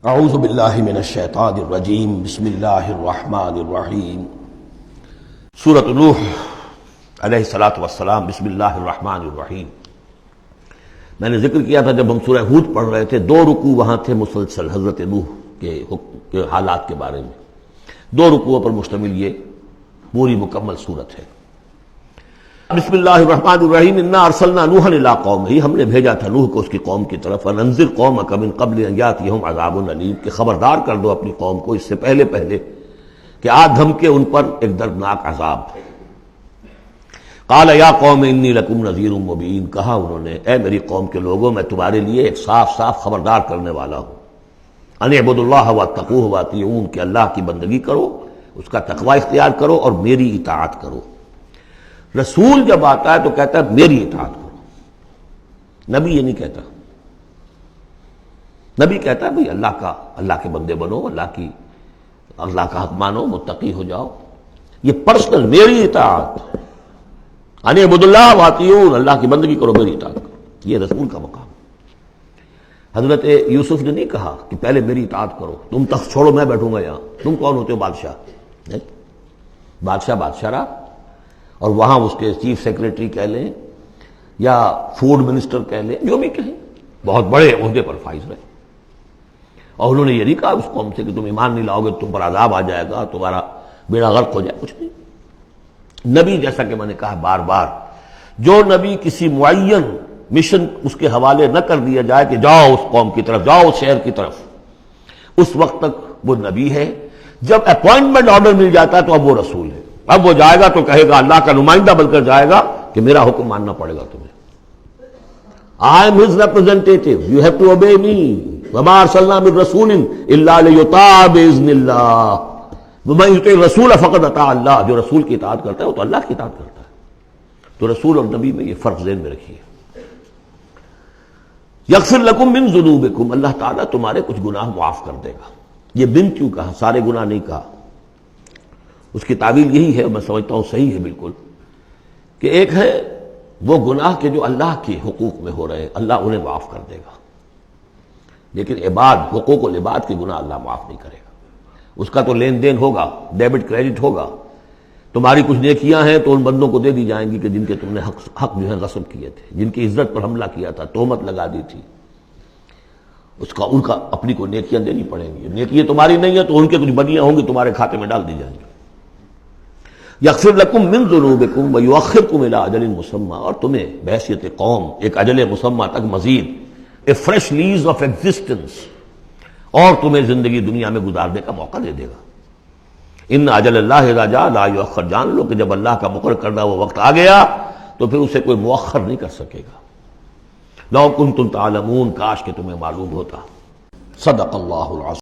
اعوذ باللہ من الشیطان الرجیم بسم اللہ الرحمن الرحیم سورۃ نوح علیہ الصلاۃ والسلام بسم اللہ الرحمن الرحیم۔ میں نے ذکر کیا تھا جب ہم سورہ ہود پڑھ رہے تھے، 2 رکوع وہاں تھے مسلسل حضرت نوح کے حالات کے بارے میں، 2 رکوعوں پر مشتمل یہ پوری مکمل سورت ہے۔ بسم اللہ الرحمن الرحیم۔ انا ارسلنا نوحا الی قومہ، ہم نے بھیجا تھا نوح کو اس کی قوم کی طرف، انذر قومک من قبل ان یاتیہم عذاب علیم، کہ خبردار کر دو اپنی قوم کو اس سے پہلے کہ آ دھمکے ان پر ایک دردناک عذاب۔ قال یا قوم انی لکم نذیر مبین، کہا انہوں نے اے میری قوم کے لوگوں میں تمہارے لیے ایک صاف صاف خبردار کرنے والا ہوں۔ ان اعبدوا اللہ واتقوہ واطیعون، کہ اللہ کی بندگی کرو، اس کا تقوی اختیار کرو اور میری اطاعت کرو۔ رسول جب آتا ہے تو کہتا ہے میری اطاعت کرو، نبی یہ نہیں کہتا۔ نبی کہتا ہے بھئی اللہ کے بندے بنو، اللہ کا حق مانو، متقی ہو جاؤ۔ یہ پرسنل میری اطاعت، ان اعبدوا اللہ واطیعون، اللہ کی بندگی کرو، میری اطاعت کرو، یہ رسول کا مقام۔ حضرت یوسف نے نہیں کہا کہ پہلے میری اطاعت کرو، تم تخت چھوڑو میں بیٹھوں گا یہاں، تم کون ہوتے ہو؟ بادشاہ رہا، اور وہاں اس کے چیف سیکریٹری کہہ لیں یا فوڈ منسٹر کہہ لیں، جو بھی کہیں، بہت بڑے عہدے پر فائز رہے۔ اور انہوں نے یہ نہیں کہا اس قوم سے کہ تم ایمان نہیں لاؤ گے تم پر عذاب آ جائے گا، تمہارا بیڑا غرق ہو جائے، کچھ نہیں۔ نبی جیسا کہ میں نے کہا بار بار، جو نبی کسی معین مشن اس کے حوالے نہ کر دیا جائے کہ جاؤ اس قوم کی طرف، جاؤ اس شہر کی طرف، اس وقت تک وہ نبی ہے۔ جب اپوائنٹمنٹ آرڈر مل جاتا ہے تو اب وہ رسول ہے۔ اب وہ جائے گا تو کہے گا، اللہ کا نمائندہ بن کر جائے گا کہ میرا حکم ماننا پڑے گا تمہیں۔ I am his representative, you have to obey me. وَمَا أَرْسَلْنَا مِن رَّسُولٍ إِلَّا لِيُطَاعَ بِإِذْنِ اللَّهِ وَمَن يُطِعِ الرَّسُولَ فَقَدْ أَطَاعَ اللَّهَ، جو رسول کی اطاعت کرتا ہے وہ تو اللہ کی اطاعت کرتا ہے۔ تو رسول اور نبی میں یہ فرق ذہن میں رکھیے۔ يَغْفِرْ لَكُم مِّن ذُنُوبِكُمْ، اللہ تعالیٰ تمہارے کچھ گناہ معاف کر دے گا۔ یہ بن کیوں کہا، سارے گناہ نہیں کہا؟ اس کی تعویل یہی ہے، میں سمجھتا ہوں صحیح ہے بالکل، کہ ایک ہے وہ گناہ کے جو اللہ کے حقوق میں ہو رہے ہیں، اللہ انہیں معاف کر دے گا، لیکن حقوق العباد کے گناہ اللہ معاف نہیں کرے گا۔ اس کا تو لین دین ہوگا، ڈیبٹ کریڈٹ ہوگا۔ تمہاری کچھ نیکیاں ہیں تو ان بندوں کو دے دی جائیں گی کہ جن کے تم نے حق جو ہے غصب کیے تھے، جن کی عزت پر حملہ کیا تھا، تہمت لگا دی تھی، ان کا اپنی کو نیکیاں دینی پڑیں گی۔ نیکیاں تمہاری نہیں ہیں تو ان کے کچھ بدیاں ہوں گی، تمہارے کھاتے میں ڈال دی جائیں گی۔ یغفر لکم من ذنوبکم ویؤخرکم الی اجل مسمی، اور تمہیں بحیثیت قوم ایک اجل مسمی تک مزید a fresh lease of existence, اور تمہیں زندگی دنیا میں گزارنے کا موقع دے دے گا۔ ان اجل اللہ اذا جاء لا یؤخر، جان لو کہ جب اللہ کا مقرر کردہ وہ وقت آ گیا تو پھر اسے کوئی مؤخر نہیں کر سکے گا۔ لو کنتم تعلمون، کاش کہ تمہیں معلوم ہوتا۔ صدق اللہ العظیم۔